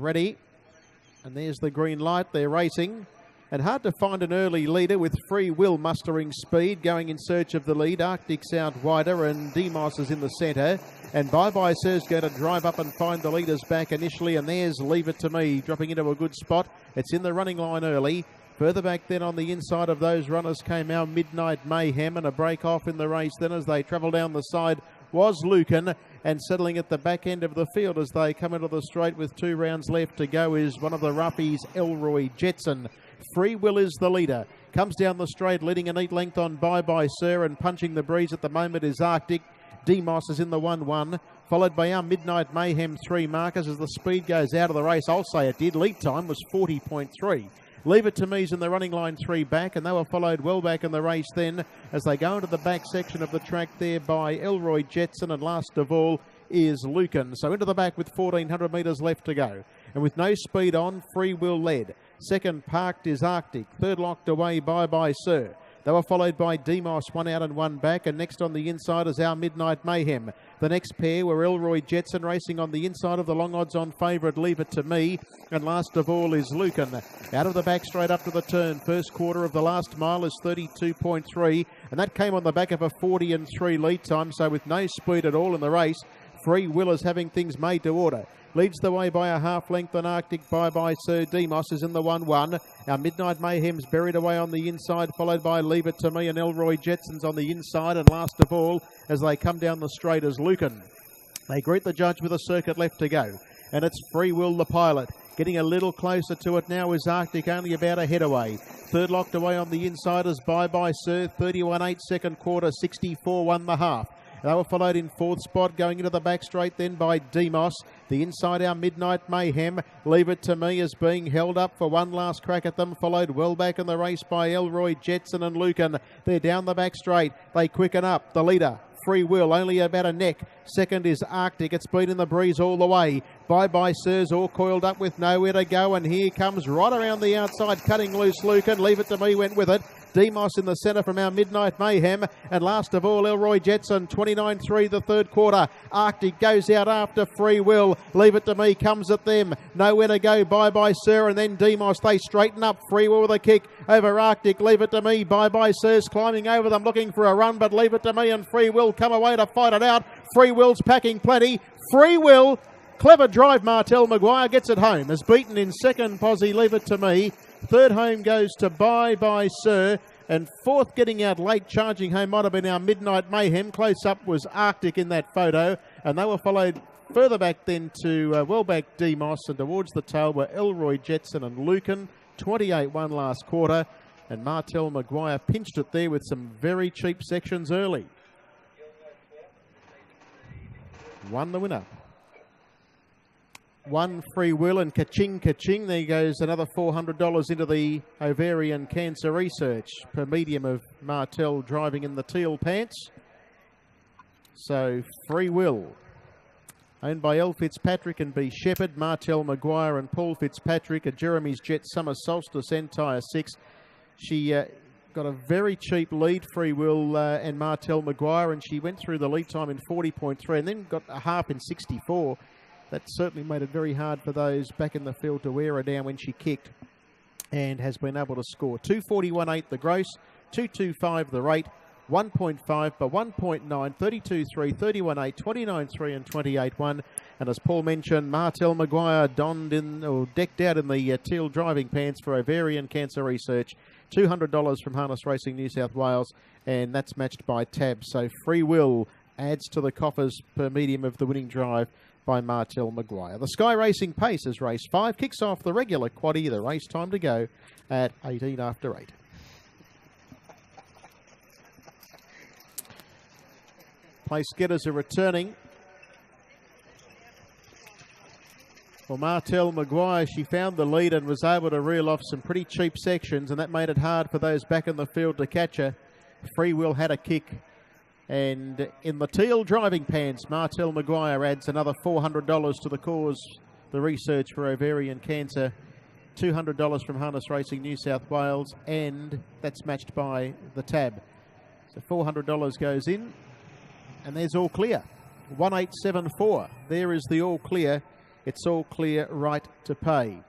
ready. And there's the green light. They're racing. And hard to find an early leader with Free Will mustering speed, going in search of the lead. Arctic's out wider and Demos is in the centre. And Bye Bye Sir's going to drive up and find the leaders back initially. And there's Leave It To Me dropping into a good spot. It's in the running line early. Further back then on the inside of those runners came our Midnight Mayhem, and a break off in the race then as they travel down the side was Lucan, and settling at the back end of the field as they come into the straight with 2 rounds left to go is one of the roughies, Elroy Jetson. Free Will is the leader. Comes down the straight, leading a neat length on Bye Bye Sir, and punching the breeze at the moment is Arctic. Demos is in the 1-1, followed by our Midnight Mayhem 3 markers as the speed goes out of the race. I'll say it did. Lead time was 40.3. Leave It To Me's in the running line 3 back, and they were followed well back in the race then as they go into the back section of the track there by Elroy Jetson, and last of all is Lucan. So into the back with 1,400 metres left to go. And with no speed on, Free Will led. Second parked is Arctic. Third locked away Bye Bye Sir. They were followed by Demos, 1 out and 1 back, and next on the inside is our Midnight Mayhem. The next pair were Elroy Jetson racing on the inside of the long odds on favourite Leave It To Me, and last of all is Lucan. Out of the back straight up to the turn. First quarter of the last mile is 32.3, and that came on the back of a 40-3 lead time, so with no speed at all in the race, Free Will is having things made to order. Leads the way by a half length on Arctic. Bye Bye Sir. Demos is in the 1-1. Our Midnight Mayhem's buried away on the inside, followed by Leave It To Me, and Elroy Jetson's on the inside, and last of all, as they come down the straight, is Lucan. They greet the judge with a circuit left to go, and it's Free Will the pilot. Getting a little closer to it now is Arctic, only about a head away. Third locked away on the inside is Bye Bye Sir. 31.8 second quarter, 64.1 the half. They were followed in 4th spot, going into the back straight then by Demos. The inside, our Midnight Mayhem. Leave It To Me is being held up for one last crack at them, followed well back in the race by Elroy Jetson and Lucan. They're down the back straight. They quicken up. The leader, Free Will, only about a neck. Second is Arctic. It's been in the breeze all the way. Bye Bye Sir's all coiled up with nowhere to go, and here comes right around the outside, cutting loose Lucan. Leave It To Me went with it. Demos in the centre from our Midnight Mayhem, and last of all Elroy Jetson. 29.3 the third quarter. Arctic goes out after Free Will. Leave It To Me comes at them. Nowhere to go. Bye Bye Sir, and then Demos. They straighten up. Free Will with a kick over Arctic. Leave It To Me. Bye Bye Sir's climbing over them, looking for a run, but Leave It To Me and Free Will come away to fight it out. Free Will's packing plenty. Free Will, clever drive. Martel Maguire gets it home. Has beaten in second posse Leave It To Me. Third home goes to Bye Bye Sir. And fourth getting out late, charging home, might have been our Midnight Mayhem. Close up was Arctic in that photo. And they were followed further back then to well back Demos, and towards the tail were Elroy Jetson and Lucan. 28.1 last quarter. And Martel Maguire pinched it there with some very cheap sections early. Won the winner. One Free Will, and ka-ching, ka-ching. There goes another $400 into the ovarian cancer research per medium of Martel driving in the teal pants. So Free Will, owned by L. Fitzpatrick and B. Shepherd, Martel Maguire and Paul Fitzpatrick, a Jeremy's Jet Summer Solstice Entire 6. She got a very cheap lead, Free Will and Martel Maguire, and she went through the lead time in 40.3 and then got a half in 64. That certainly made it very hard for those back in the field to wear her down when she kicked, and has been able to score. 241.8 the gross, 225 the rate, 1.5 but 1.9, 32.3, 31.8, 29.3 and 28.1. And as Paul mentioned, Martel Maguire donned in, or decked out in the teal driving pants for ovarian cancer research. $200 from Harness Racing New South Wales, and that's matched by Tab. So Free Will adds to the coffers per medium of the winning drive by Martel Maguire. The Sky Racing Pace is race 5, kicks off the regular quaddie. The race time to go at 18 after 8. Place getters are returning. Well, Martel Maguire, she found the lead and was able to reel off some pretty cheap sections, and that made it hard for those back in the field to catch her. Free Will had a kick. And in the teal driving pants, Martel Maguire adds another $400 to the cause, the research for ovarian cancer. $200 from Harness Racing New South Wales, and that's matched by the Tab. So $400 goes in, and there's all clear. 1874. There is the all clear It's all clear right to pay.